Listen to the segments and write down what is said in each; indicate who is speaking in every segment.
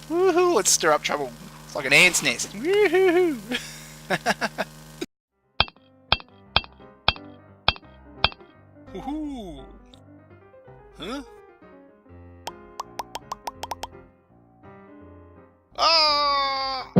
Speaker 1: Woohoo! Let's stir up trouble. It's like an ant's nest. Woohoo! Woohoo! Huh? Ah!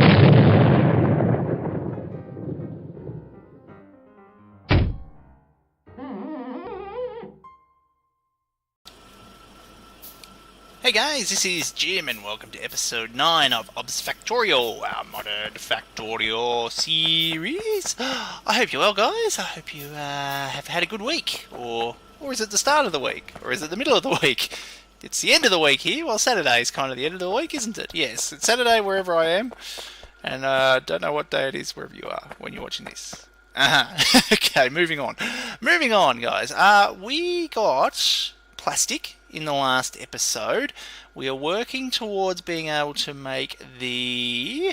Speaker 1: Hey guys, this is Jim and welcome to episode 9 of ObsFactorio, our modern Factorio series. I hope you're well, guys. I hope you have had a good week. Or is it the start of the week? Or is it the middle of the week? It's the end of the week here. Well, Saturday is kind of the end of the week, isn't it? Yes, it's Saturday wherever I am. And don't know what day it is wherever you are when you're watching this. Okay, moving on. Moving on, guys. We got plastic in the last episode. We are working towards being able to make the...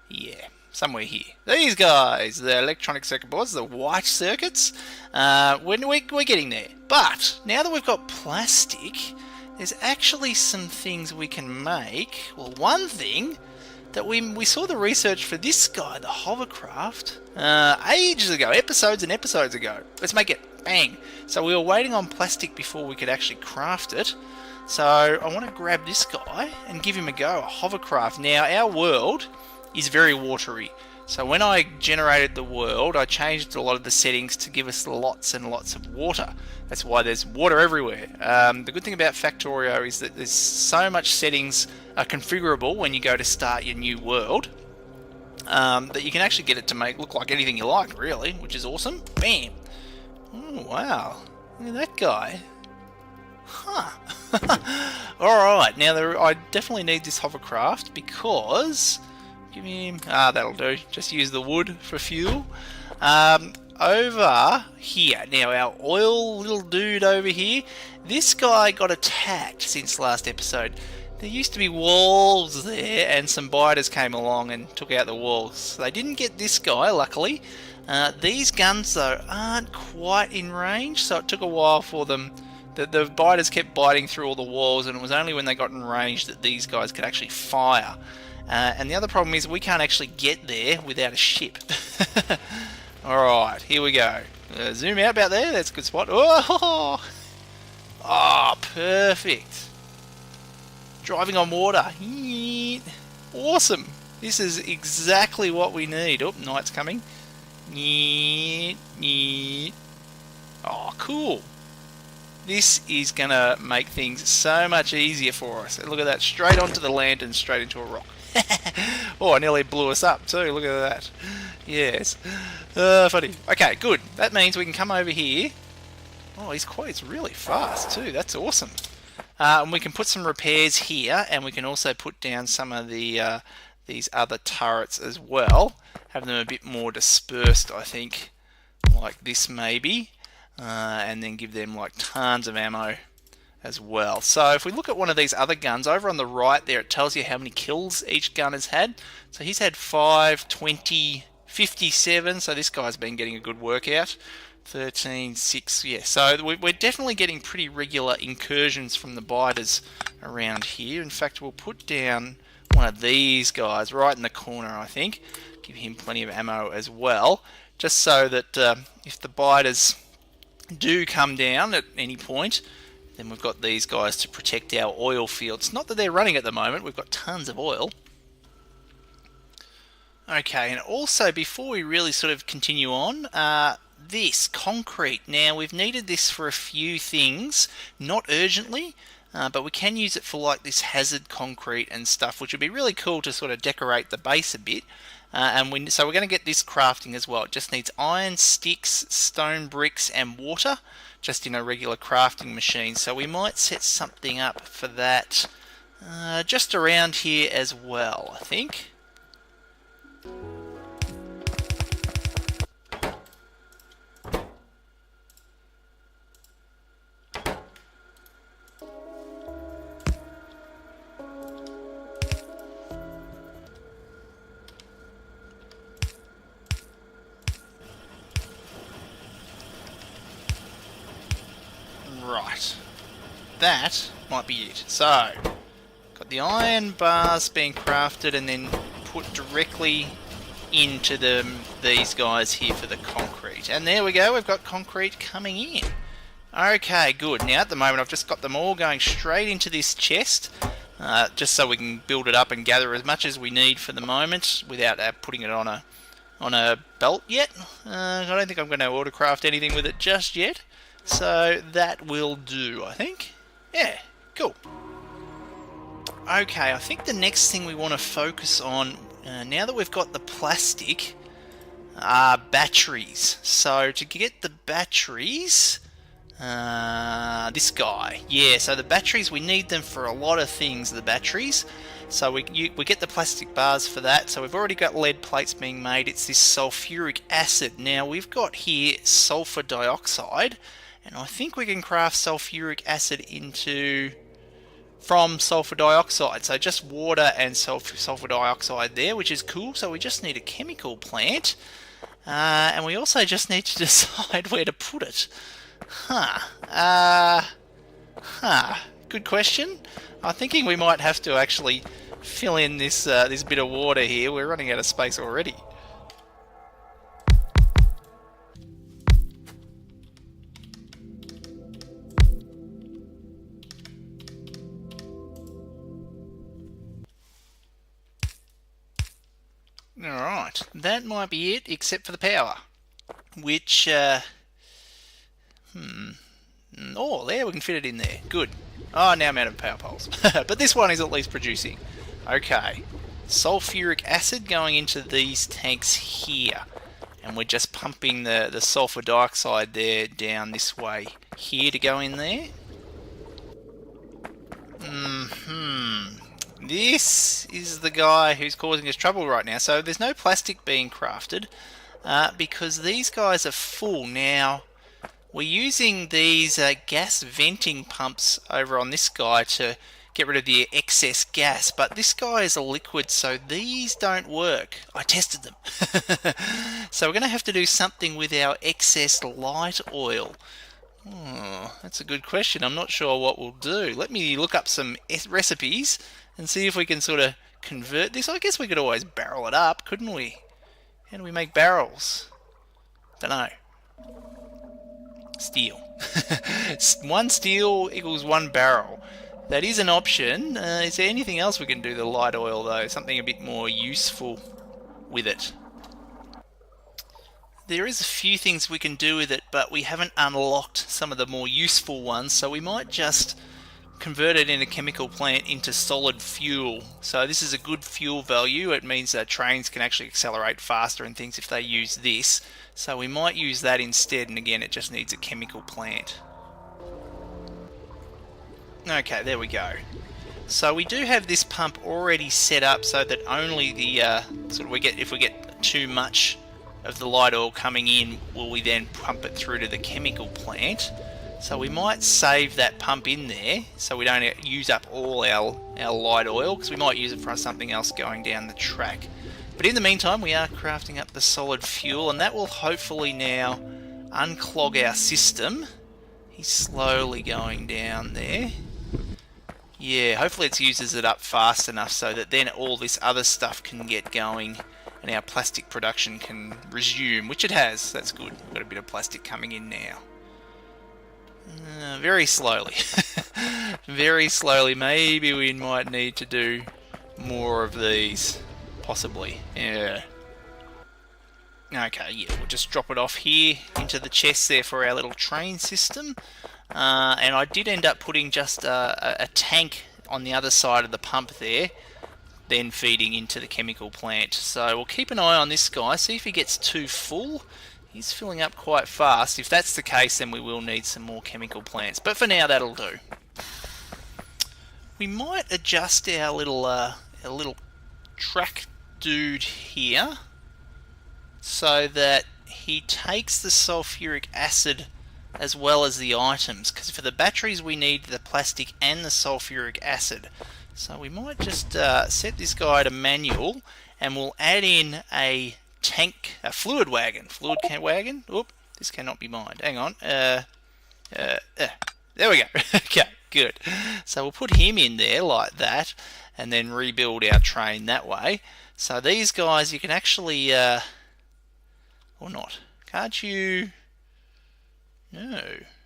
Speaker 1: yeah, somewhere here. These guys, the electronic circuit boards, the white circuits. We're getting there. But now that we've got plastic, there's actually some things we can make. Well, one thing that we saw the research for this guy, the Hovercraft, ages ago, episodes and episodes ago. Let's make it. Bang. So we were waiting on plastic before we could actually craft it. So I want to grab this guy and give him a go, a Hovercraft. Now, our world is very watery. So when I generated the world, I changed a lot of the settings to give us lots and lots of water. That's why there's water everywhere. The good thing about Factorio is that there's so much settings are configurable when you go to start your new world, that you can actually get it to look like anything you like, really, which is awesome. Bam! Oh, wow. Look at that guy. Huh. Alright, now I definitely need this Hovercraft because... give him... that'll do. Just use the wood for fuel. Over here, now our oil little dude over here, this guy got attacked since last episode. There used to be walls there and some biters came along and took out the walls. They didn't get this guy, luckily. These guns, though, aren't quite in range, so it took a while for them. The biters kept biting through all the walls, and it was only when they got in range that these guys could actually fire. And the other problem is we can't actually get there without a ship. Alright, here we go. Zoom out about there, that's a good spot. Oh, perfect. Driving on water. Awesome. This is exactly what we need. Oh, night's coming. Oh, cool. This is going to make things so much easier for us. Look at that. Straight onto the land and straight into a rock. Oh, I nearly blew us up too. Look at that. Yes. Funny. Okay, good. That means we can come over here. Oh, he's really fast too. That's awesome. And we can put some repairs here, and we can also put down some of the these other turrets as well. Have them a bit more dispersed, I think, like this maybe, and then give them like tons of ammo as well. So if we look at one of these other guns over on the right there, it tells you how many kills each gun has had. So he's had 5, 20, 57. So this guy's been getting a good workout. 13, 6, yeah. So we're definitely getting pretty regular incursions from the biters around here. In fact, we'll put down one of these guys right in the corner, I think. Give him plenty of ammo as well, just so that if the biters do come down at any point, then we've got these guys to protect our oil fields. Not that they're running at the moment, we've got tons of oil. Okay, and also before we really sort of continue on, this concrete. Now, we've needed this for a few things, not urgently, but we can use it for like this hazard concrete and stuff, which would be really cool to sort of decorate the base a bit. So we're going to get this crafting as well. It just needs iron, sticks, stone bricks and water, just in a regular crafting machine. So we might set something up for that just around here as well, I think. Right, that might be it. So, got the iron bars being crafted and then put directly into these guys here for the concrete. And there we go, we've got concrete coming in. Okay, good. Now at the moment I've just got them all going straight into this chest, just so we can build it up and gather as much as we need for the moment without putting it on a belt yet. I don't think I'm going to autocraft anything with it just yet, so that will do, I think. Yeah, cool. Okay, I think the next thing we want to focus on, now that we've got the plastic, are batteries. So to get the batteries, this guy, yeah, so the batteries, we need them for a lot of things, the batteries. So we get the plastic bars for that. So we've already got lead plates being made. It's this sulfuric acid. Now we've got here sulfur dioxide, and I think we can craft sulfuric acid from sulfur dioxide. So just water and sulfur dioxide there, which is cool. So we just need a chemical plant, and we also just need to decide where to put it. Good question. I'm thinking we might have to actually fill in this this bit of water here. We're running out of space already. Alright, that might be it, except for the power. Which, oh, there, we can fit it in there. Good. Oh, now I'm out of power poles. But this one is at least producing. Okay. Sulfuric acid going into these tanks here. And we're just pumping the sulfur dioxide there down this way here to go in there. This is the guy who's causing us trouble right now. So there's no plastic being crafted because these guys are full. Now, we're using these gas venting pumps over on this guy to get rid of the excess gas, but this guy is a liquid, so these don't work. I tested them. So we're going to have to do something with our excess light oil. Oh, that's a good question. I'm not sure what we'll do. Let me look up some recipes and see if we can sort of convert this. I guess we could always barrel it up, couldn't we? How do we make barrels? Don't know. Steel. 1 steel equals 1 barrel. That is an option. Is there anything else we can do to the light oil though? Something a bit more useful with it. There is a few things we can do with it, but we haven't unlocked some of the more useful ones, so we might just convert it in a chemical plant into solid fuel. So this is a good fuel value. It means that trains can actually accelerate faster and things if they use this. So we might use that instead, and again it just needs a chemical plant. Okay, there we go. So we do have this pump already set up so that only the if we get too much of the light oil coming in, will we then pump it through to the chemical plant. So we might save that pump in there so we don't use up all our light oil, because we might use it for something else going down the track. But in the meantime, we are crafting up the solid fuel, and that will hopefully now unclog our system. He's slowly going down there. Yeah, hopefully it uses it up fast enough so that then all this other stuff can get going and our plastic production can resume, which it has. That's good. We've got a bit of plastic coming in now. Very slowly. Very slowly. Maybe we might need to do more of these. Possibly. Yeah. Okay, yeah, we'll just drop it off here into the chest there for our little train system. And I did end up putting just a tank on the other side of the pump there, then feeding into the chemical plant. So we'll keep an eye on this guy, see if he gets too full. He's filling up quite fast. If that's the case, then we will need some more chemical plants. But for now, that'll do. We might adjust our little track dude here so that he takes the sulfuric acid as well as the items, because for the batteries we need the plastic and the sulfuric acid. So we might just set this guy to manual, and we'll add in a tank, a fluid wagon. Oop, this cannot be mined. Hang on. There we go. Okay, good. So we'll put him in there like that, and then rebuild our train that way. So these guys, you can actually, or not, can't you? No.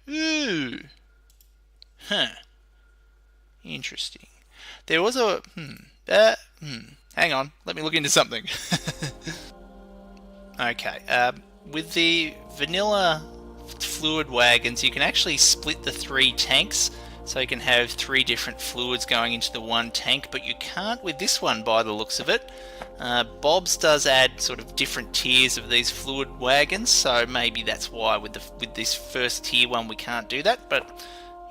Speaker 1: Ooh. Huh. Interesting. There was a, hang on, let me look into something. Okay, with the vanilla fluid wagons, you can actually split the 3 tanks, so you can have 3 different fluids going into the one tank, but you can't with this one by the looks of it. Bob's does add sort of different tiers of these fluid wagons, so maybe that's why with this first tier one we can't do that, but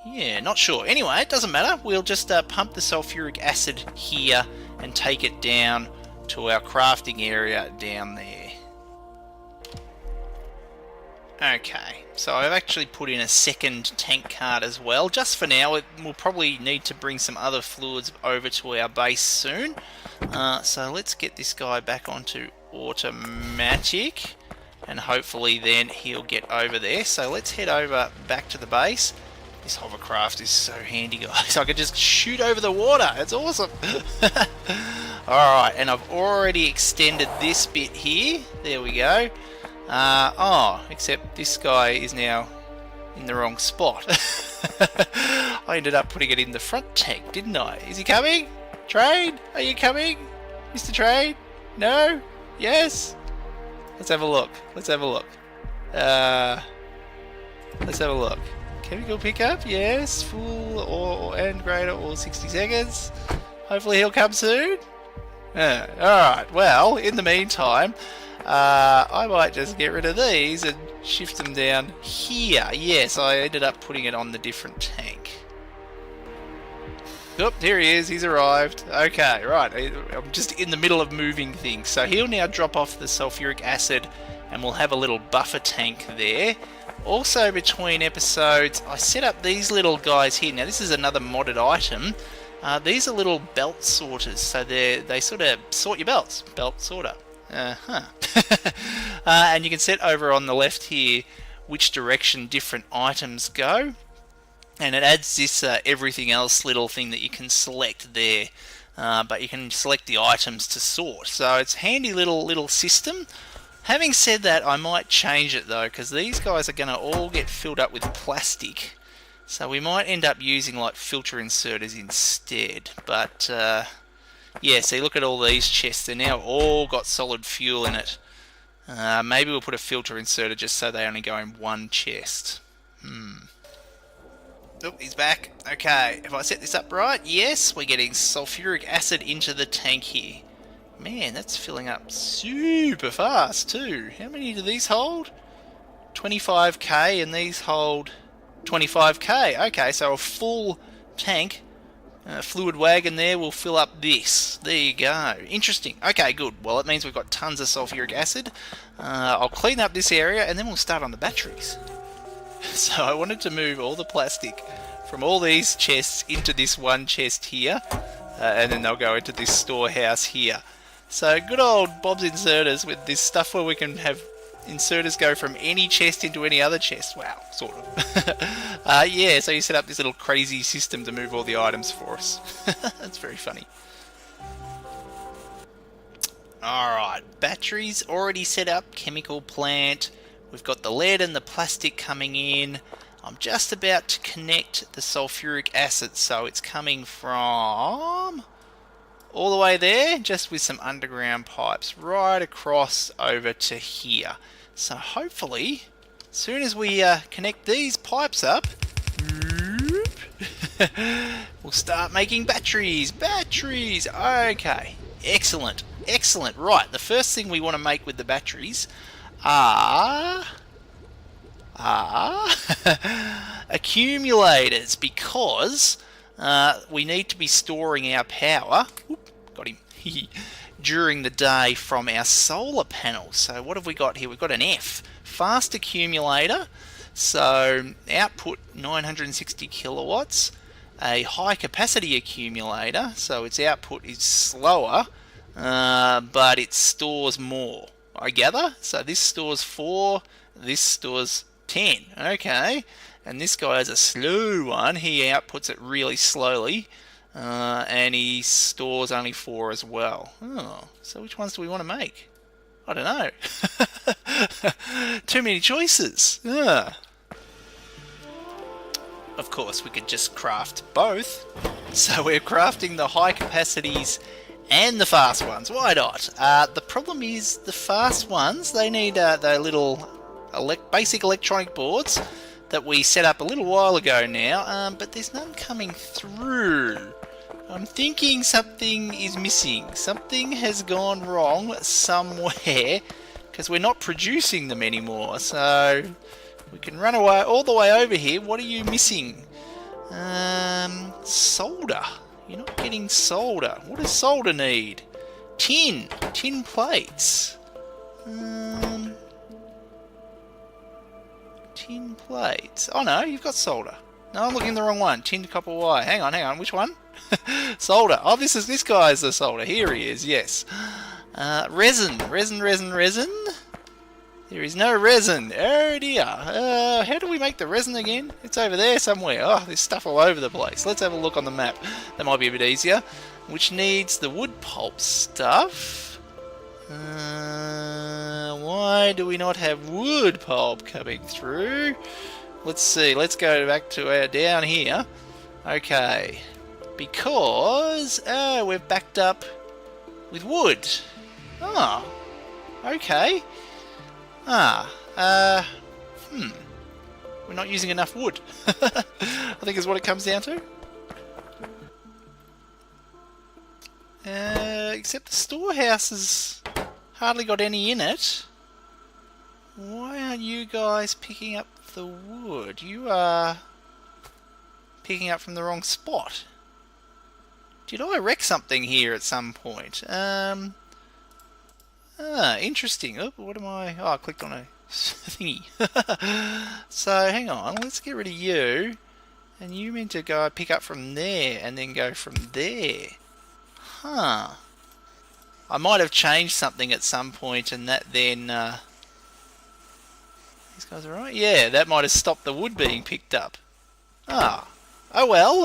Speaker 1: yeah, not sure. Anyway, it doesn't matter. We'll just pump the sulfuric acid here and take it down to our crafting area down there. Okay, so I've actually put in a second tank cart as well. Just for now, we'll probably need to bring some other fluids over to our base soon. So let's get this guy back onto automatic, and hopefully then he'll get over there. So let's head over back to the base. This hovercraft is so handy, guys. I can just shoot over the water. It's awesome. Alright, and I've already extended this bit here. There we go. Except this guy is now in the wrong spot. I ended up putting it in the front tank, didn't I? Is he coming? Train? Are you coming? Mr. Train? No? Yes? Let's have a look. Let's have a look. Let's have a look. Chemical pickup? Yes. Full or and greater or 60 seconds. Hopefully he'll come soon. Alright, well, in the meantime, I might just get rid of these and shift them down here. Yes, I ended up putting it on the different tank. Oop, here he is, he's arrived. Okay, right, I'm just in the middle of moving things. So he'll now drop off the sulfuric acid and we'll have a little buffer tank there. Also between episodes, I set up these little guys here. Now this is another modded item. These are little belt sorters, so they sort of sort your belts. Belt sorter. And you can set over on the left here which direction different items go, and it adds this everything else little thing that you can select there, but you can select the items to sort, so it's a handy little system. Having said that, I might change it though, because these guys are going to all get filled up with plastic, so we might end up using like filter inserters instead. But yeah, see, look at all these chests. They're now all got solid fuel in it. Maybe we'll put a filter inserter just so they only go in one chest. Oh, he's back. Okay, if I set this up right, yes, we're getting sulfuric acid into the tank here. Man, that's filling up super fast too. How many do these hold? 25k, and these hold 25k. Okay, so a full tank fluid wagon there will fill up this. There you go. Interesting. Okay, good. Well, it means we've got tons of sulfuric acid. I'll clean up this area and then we'll start on the batteries. So I wanted to move all the plastic from all these chests into this one chest here, and then they'll go into this storehouse here. So good old Bob's Inserters with this stuff where we can have inserters go from any chest into any other chest. Wow, sort of. Yeah, so you set up this little crazy system to move all the items for us. That's very funny. Alright, batteries already set up, chemical plant. We've got the lead and the plastic coming in. I'm just about to connect the sulfuric acid, so it's coming from all the way there, just with some underground pipes right across over to here. So hopefully, as soon as we connect these pipes up, we'll start making batteries. Batteries! Okay, excellent, excellent. Right, the first thing we want to make with the batteries are accumulators, because we need to be storing our power. Got him. During the day from our solar panels. So what have we got here? We've got an F, fast accumulator. So output 960 kilowatts. A high capacity accumulator. So its output is slower, but it stores more, I gather. So this stores 4, this stores 10. Okay. And this guy has a slow one. He outputs it really slowly. And he stores only 4 as well. Oh, so which ones do we want to make? I don't know. Too many choices. Of course, we could just craft both. So we're crafting the high capacities and the fast ones. Why not? The problem is the fast ones, they need the little basic electronic boards that we set up a little while ago now, but there's none coming through. I'm thinking something is missing. Something has gone wrong somewhere, because we're not producing them anymore. So we can run away all the way over here. What are you missing? Solder. You're not getting solder. What does solder need? Tin plates. Tin plates. Oh no, you've got solder. No, I'm looking at the wrong one. Tin to copper wire. Hang on. Which one? Solder. Oh, this guy's the solder. Here he is. Yes. Resin. There is no resin. Oh dear. How do we make the resin again? It's over there somewhere. Oh, there's stuff all over the place. Let's have a look on the map. That might be a bit easier. Which needs the wood pulp stuff. Why do we not have wood pulp coming through? Let's see. Let's go back to down here. Okay. Because we're backed up with wood. Oh. Okay. We're not using enough wood. I think is what it comes down to. Except the storehouse has hardly got any in it. Why aren't you guys picking up the wood? You are picking up from the wrong spot. Did I wreck something here at some point? Interesting. Oh, what am I? Oh, I clicked on a thingy. So, hang on. Let's get rid of you. And you meant to go pick up from there and then go from there. Huh. I might have changed something at some point and that then... These guys are right? Yeah, that might have stopped the wood being picked up. Oh well,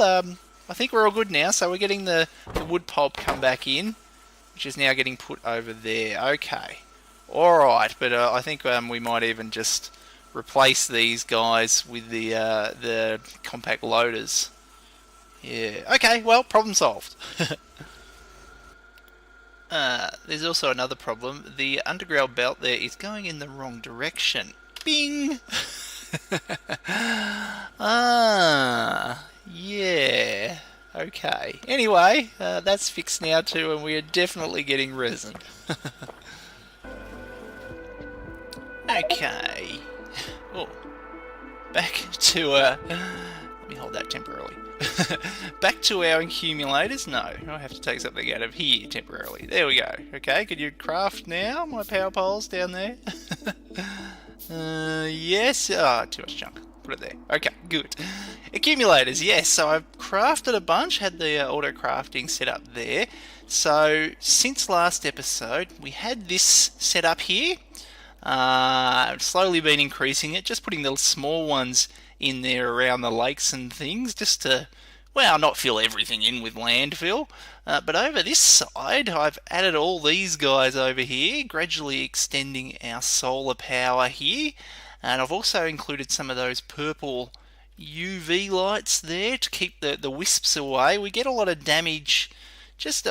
Speaker 1: I think we're all good now. So we're getting the wood pulp come back in, which is now getting put over there. Okay. Alright, but I think we might even just replace these guys with the compact loaders. Yeah. Okay, well, problem solved. There's also another problem. The underground belt there is going in the wrong direction. Bing! Yeah. Okay. Anyway, that's fixed now too, and we are definitely getting resin. Okay. Oh. Back to let me hold that temporarily. Back to our accumulators. No, I have to take something out of here temporarily. There we go. Okay, can you craft now? My power poles down there. Yes. Too much junk. Put it there. Okay, good. Accumulators, yes. So I've crafted a bunch, had the auto crafting set up there. So since last episode, we had this set up here. I've slowly been increasing it, just putting the small ones in there around the lakes and things, just to, well, not fill everything in with landfill. But over this side, I've added all these guys over here, gradually extending our solar power here. And I've also included some of those purple UV lights there to keep the wisps away. We get a lot of damage, just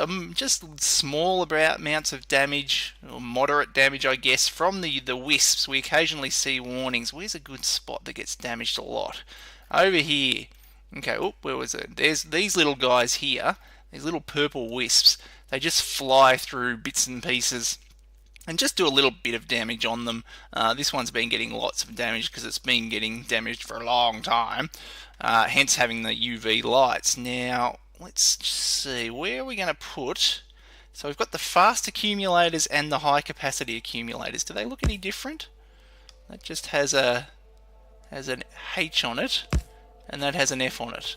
Speaker 1: small amounts of damage, or moderate damage, I guess, from the wisps. We occasionally see warnings. Where's a good spot that gets damaged a lot? Over here. Okay, where was it? There's these little guys here, these little purple wisps. They just fly through bits and pieces and just do a little bit of damage on them. This one's been getting lots of damage because it's been getting damaged for a long time, hence having the UV lights. Now, let's see, where are we going to put... So we've got the fast accumulators and the high capacity accumulators. Do they look any different? That just has an H on it. and that has an F on it.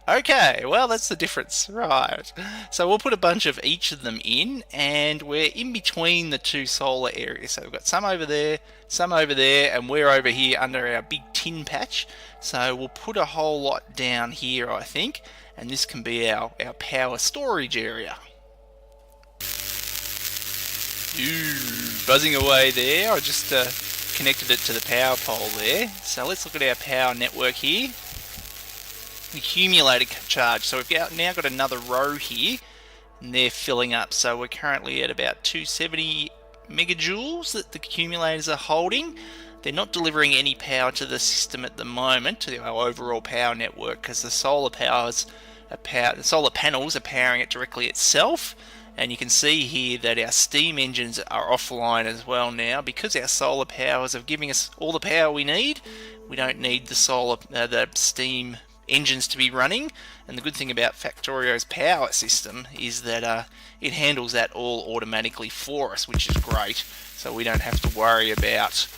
Speaker 1: Okay, well that's the difference, right. So we'll put a bunch of each of them in, and we're in between the two solar areas. So we've got some over there, and we're over here under our big tin patch. So we'll put a whole lot down here, I think, and this can be our power storage area. Ooh, buzzing away there. I just connected it to the power pole there. So let's look at our power network here. Accumulator charge. So we've now got another row here, and they're filling up. So we're currently at about 270 megajoules that the accumulators are holding. They're not delivering any power to the system at the moment, to our overall power network, because the solar panels are powering it directly itself. And you can see here that our steam engines are offline as well now, because our solar powers are giving us all the power we need. We don't need the steam engines to be running. And the good thing about Factorio's power system is that it handles that all automatically for us, which is great. So we don't have to worry about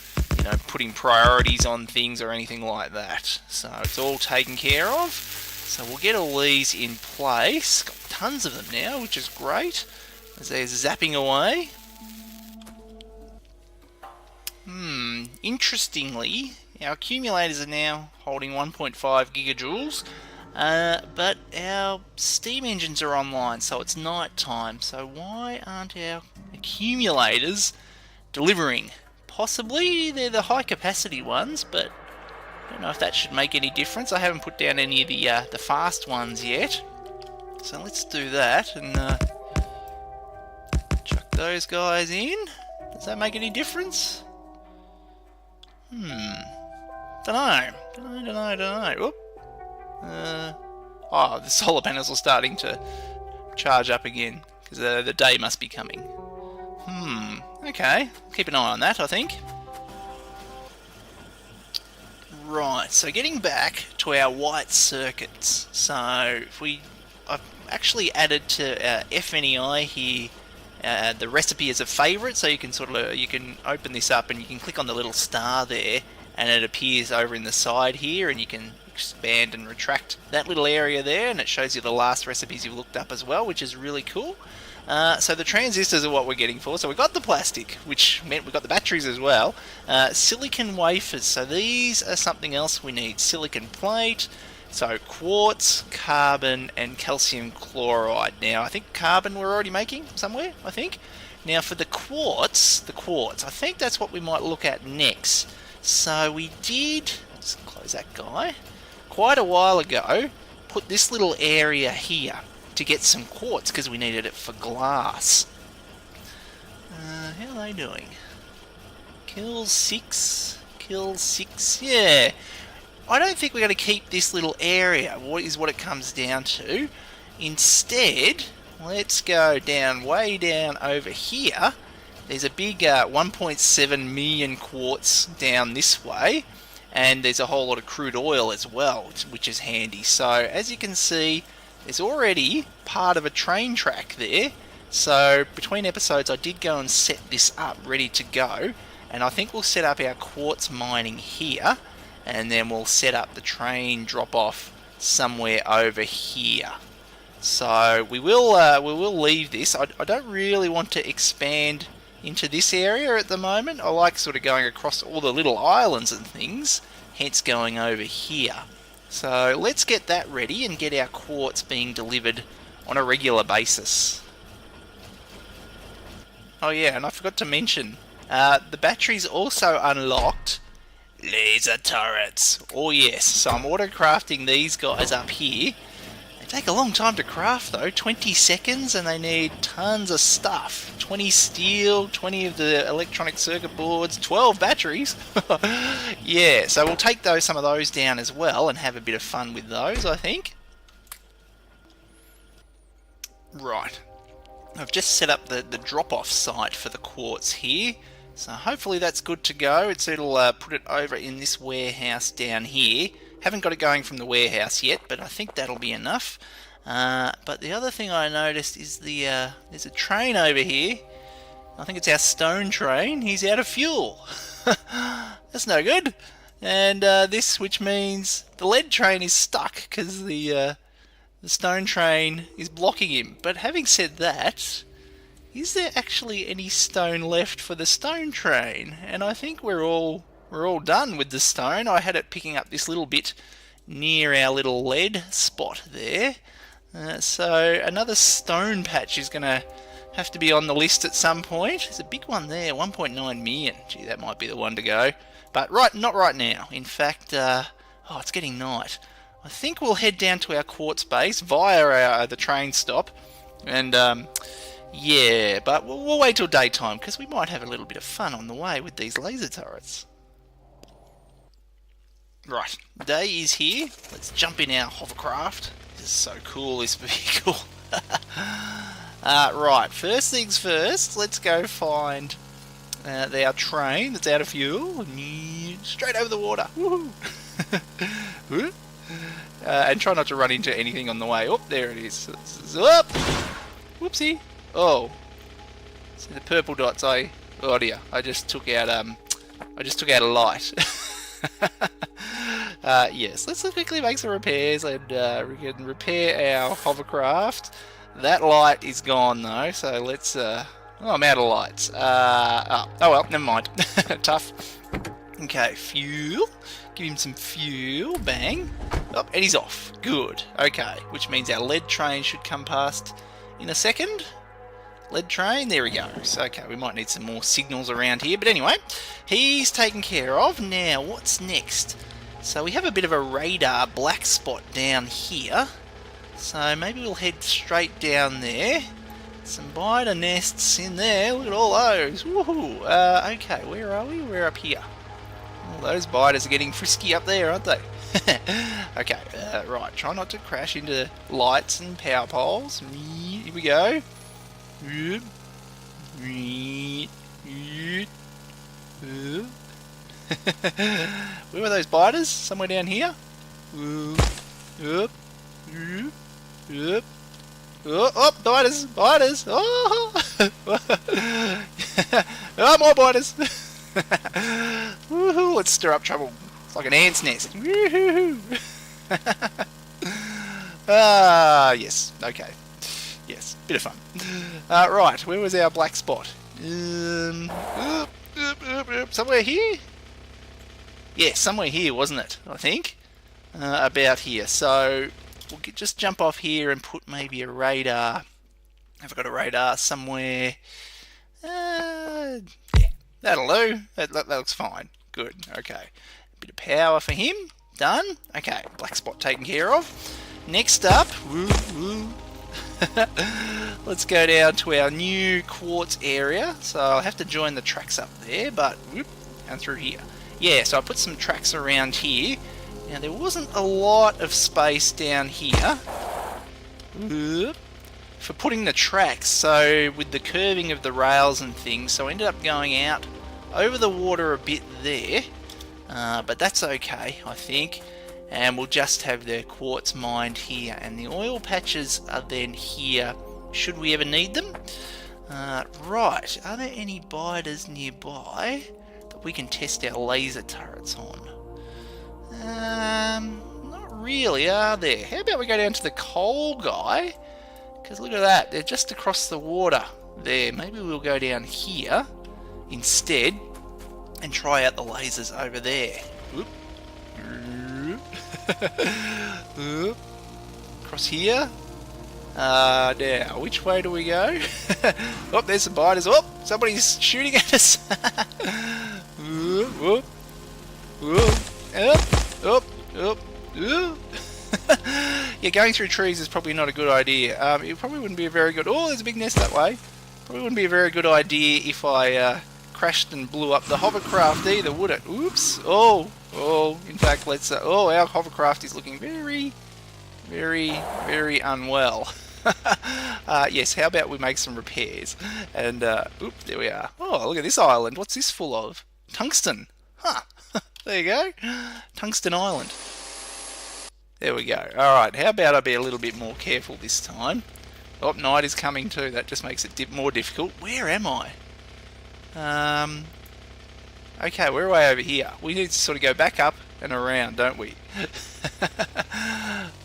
Speaker 1: putting priorities on things or anything like that. So it's all taken care of. So we'll get all these in place. Got tons of them now, which is great, as they're zapping away. Interestingly, our accumulators are now holding 1.5 gigajoules, but our steam engines are online, so it's night time. So why aren't our accumulators delivering? Possibly they're the high capacity ones, but I don't know if that should make any difference. I haven't put down any of the fast ones yet. So let's do that and chuck those guys in. Does that make any difference? Dunno. Oop. Oh, the solar panels are starting to charge up again, because the day must be coming. Okay. Keep an eye on that, I think. Right, so getting back to our white circuits. So I've actually added to FNEI here the recipe as a favorite, so you can open this up and you can click on the little star there, and it appears over in the side here, and you can expand and retract that little area there, and it shows you the last recipes you've looked up as well, which is really cool. So the transistors are what we're getting for. So we've got the plastic, which meant we've got the batteries as well. Silicon wafers. So these are something else we need. Silicon plate. So quartz, carbon, and calcium chloride. Now I think carbon we're already making somewhere, I think. Now for the quartz, I think that's what we might look at next. So we did, let's close that guy, quite a while ago, put this little area here to get some quartz, because we needed it for glass. How are they doing? Kills 6, yeah. I don't think we're going to keep this little area, what is what it comes down to. Instead, let's go down, way down over here. There's a big 1.7 million quartz down this way, and there's a whole lot of crude oil as well, which is handy. So as you can see, there's already part of a train track there. So between episodes I did go and set this up ready to go, and I think we'll set up our quartz mining here, and then we'll set up the train drop off somewhere over here. So we will leave this. I don't really want to expand into this area at the moment. I like sort of going across all the little islands and things, hence going over here. So let's get that ready and get our quartz being delivered on a regular basis. Oh yeah, and I forgot to mention, the batteries also unlocked laser turrets. Oh yes, so I'm auto-crafting these guys up here. They take a long time to craft though, 20 seconds, and they need tons of stuff. 20 steel, 20 of the electronic circuit boards, 12 batteries. Yeah, so we'll take some of those down as well and have a bit of fun with those, I think. Right, I've just set up the drop-off site for the quartz here. So hopefully that's good to go. It'll put it over in this warehouse down here. Haven't got it going from the warehouse yet, but I think that'll be enough. But the other thing I noticed is there's a train over here. I think it's our stone train. He's out of fuel. That's no good. And this, which means the lead train is stuck because the stone train is blocking him. But having said that, is there actually any stone left for the stone train? And I think we're all done with the stone. I had it picking up this little bit near our little lead spot there. So another stone patch is going to have to be on the list at some point. There's a big one there, 1.9 million. Gee, that might be the one to go. But not right now. In fact, it's getting night. I think we'll head down to our quartz base via the train stop. And yeah, but we'll wait till daytime because we might have a little bit of fun on the way with these laser turrets. Right, day is here. Let's jump in our hovercraft. This is so cool, this vehicle. Right, first things first, let's go find our train that's out of fuel. Straight over the water. Woohoo! And try not to run into anything on the way. Oh, there it is. Up. Whoopsie. Oh. See the purple dots? Oh dear. I just took out a light. Yes, let's quickly make some repairs and we can repair our hovercraft. That light is gone though, so let's I'm out of lights. Oh well, never mind. Tough. Okay, fuel. Give him some fuel. Bang. Oh, and he's off. Good. Okay, which means our lead train should come past in a second. Lead train, there he goes. Okay, we might need some more signals around here, but anyway, he's taken care of. Now, what's next? So we have a bit of a radar black spot down here. So maybe we'll head straight down there. Some biter nests in there. Look at all those. Woohoo! Okay, where are we? We're up here. All those biters are getting frisky up there, aren't they? Okay, right. Try not to crash into lights and power poles. Here we go. Where were those biters? Somewhere down here? Oh, biters! Biters! Oh! Oh, more biters! Woohoo! Let's stir up trouble. It's like an ant's nest. Woohoo! Yes. Okay. Yes, bit of fun. Right, where was our black spot? Somewhere here? Yeah, somewhere here, wasn't it? I think. About here. So we'll just jump off here and put maybe a radar. Have I got a radar somewhere? Yeah, that'll do. That looks fine. Good. Okay. A bit of power for him. Done. Okay, black spot taken care of. Next up, let's go down to our new quartz area. So I'll have to join the tracks up there, but and through here. Yeah, so I put some tracks around here. Now there wasn't a lot of space down here for putting the tracks, so with the curving of the rails and things, so I ended up going out over the water a bit there, but that's okay, I think. And we'll just have the quartz mined here, and the oil patches are then here should we ever need them. Right, are there any biters nearby that we can test our laser turrets on? Not really, are there? How about we go down to the coal guy? Because look at that, they're just across the water there. Maybe we'll go down here instead and try out the lasers over there. Whoop. Across here. Now, which way do we go? Oh, there's some biters. Oh, somebody's shooting at us. Yeah, going through trees is probably not a good idea. It probably wouldn't be a very good... Oh, there's a big nest that way. Probably wouldn't be a very good idea if I crashed and blew up the hovercraft either, would it? Oops. Oh, in fact, let's... our hovercraft is looking very, very, very unwell. Yes, how about we make some repairs? And, there we are. Oh, look at this island. What's this full of? Tungsten. Huh. There you go. Tungsten Island. There we go. Alright, how about I be a little bit more careful this time? Oh, night is coming too. That just makes it more difficult. Where am I? Okay, we're way over here. We need to sort of go back up and around, don't we?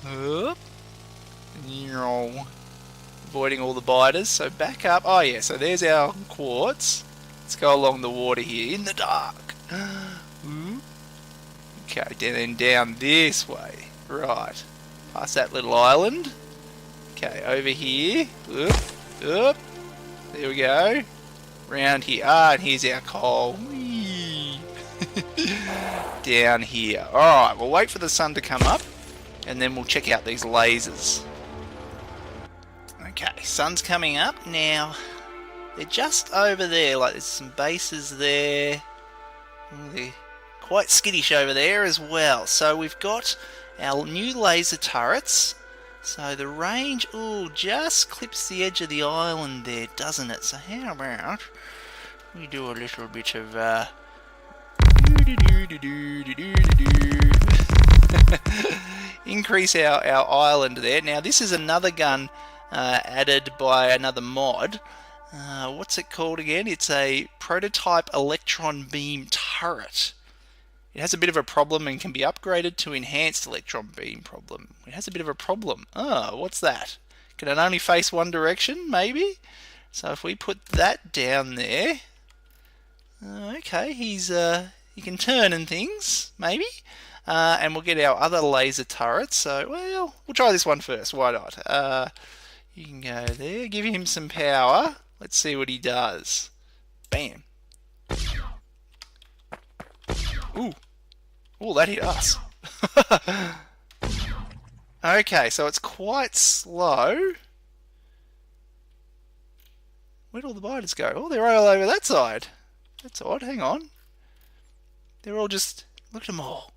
Speaker 1: Oop. Avoiding all the biters. So back up. Oh yeah, so there's our quartz. Let's go along the water here in the dark. Okay, then down this way. Right. Past that little island. Okay, over here. Oop. Oop. There we go. Round here. Ah, and here's our coal. Whee. Down here. Alright, we'll wait for the sun to come up and then we'll check out these lasers. Okay, sun's coming up now. They're just over there, like there's some bases there. They're quite skittish over there as well. So we've got our new laser turrets. So the range, just clips the edge of the island there, doesn't it? So how about we do a little bit of increase our island there. Now this is another gun added by another mod. What's it called again? It's a prototype electron beam turret. It has a bit of a problem and can be upgraded to enhanced electron beam problem. It has a bit of a problem. Oh, what's that? Can it only face one direction, maybe? So if we put that down there, okay, he can turn and things, maybe. And we'll get our other laser turrets. So, well, we'll try this one first. Why not? You can go there, give him some power. Let's see what he does. Bam. Ooh. Ooh, that hit us. Okay, so it's quite slow. Where'd all the biters go? Oh, they're all over that side. That's odd, hang on. They're all just... Look at them all.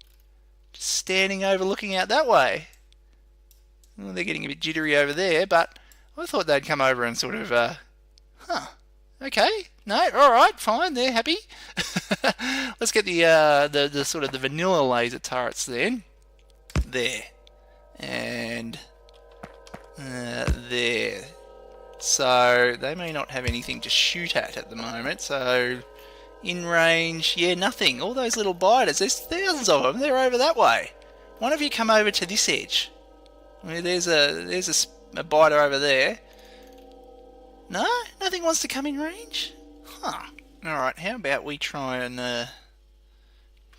Speaker 1: Just standing over looking out that way. Well, they're getting a bit jittery over there, but I thought they'd come over and sort of... Okay. No, alright, fine, they're happy. Let's get the sort of the vanilla laser turrets then. There. And there. So they may not have anything to shoot at the moment. So in range, yeah, nothing. All those little biters, there's thousands of them. They're over that way. Why don't you come over to this edge? I mean, there's a biter over there. No, nothing wants to come in range. Huh. All right. How about we try and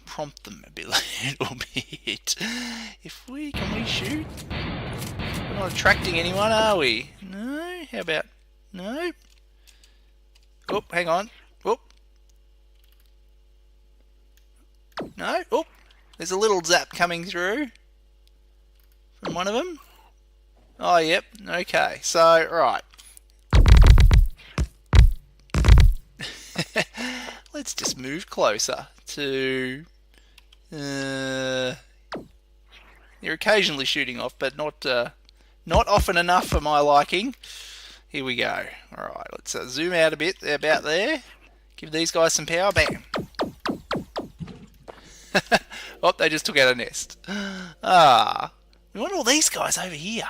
Speaker 1: prompt them a little bit? Can we shoot? We're not attracting anyone, are we? No. How about no? Oh, hang on. Oh. No. Oh. There's a little zap coming through from one of them. Oh, yep. Okay. So, right. Let's just move closer to... they're occasionally shooting off, but not often enough for my liking. Here we go. Alright, let's zoom out a bit about there. Give these guys some power. Bam! Oh, they just took out a nest. We want all these guys over here.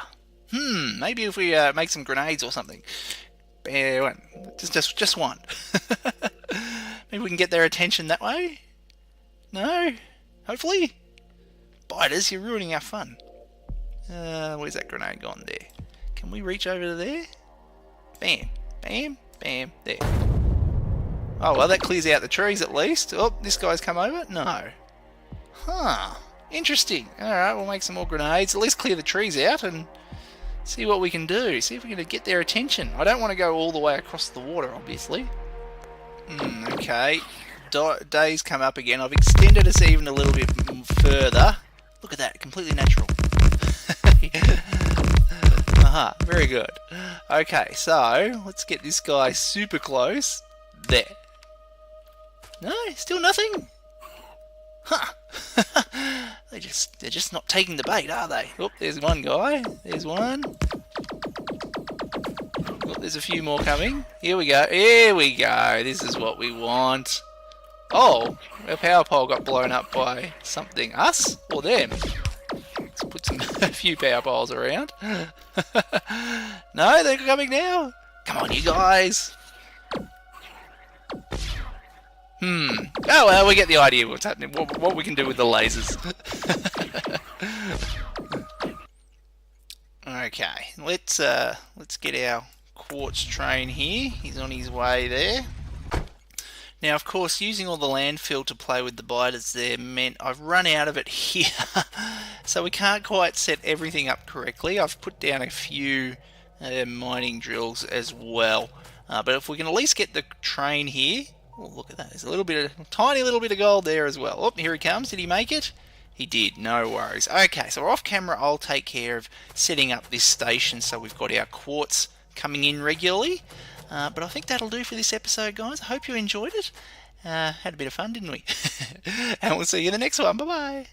Speaker 1: Maybe if we make some grenades or something. One. Just one. Maybe we can get their attention that way? No? Hopefully? Biters, you're ruining our fun. Where's that grenade gone there? Can we reach over to there? Bam. Bam. Bam. There. Oh, well, that clears out the trees at least. Oh, this guy's come over? No. Huh. Interesting. Alright, we'll make some more grenades. At least clear the trees out and see what we can do. See if we can get their attention. I don't want to go all the way across the water, obviously. Okay. Days come up again. I've extended us even a little bit further. Look at that. Completely natural. Aha. Very good. Okay, so let's get this guy super close. There. No? Still nothing? Huh. They're just not taking the bait, are they? Oh, there's one guy. There's one. Oh, there's a few more coming. Here we go. Here we go. This is what we want. Oh, our power pole got blown up by something. Us or them? Let's put a few power poles around. No, they're coming now. Come on, you guys. Oh well, we get the idea what's happening. What we can do with the lasers. Okay, let's get our quartz train here. He's on his way there. Now, of course, using all the landfill to play with the biters there meant I've run out of it here. So we can't quite set everything up correctly. I've put down a few mining drills as well. But if we can at least get the train here... Oh, look at that. There's a tiny little bit of gold there as well. Oh, here he comes. Did he make it? He did. No worries. Okay, so off camera, I'll take care of setting up this station so we've got our quartz coming in regularly. But I think that'll do for this episode, guys. I hope you enjoyed it. Had a bit of fun, didn't we? And we'll see you in the next one. Bye-bye.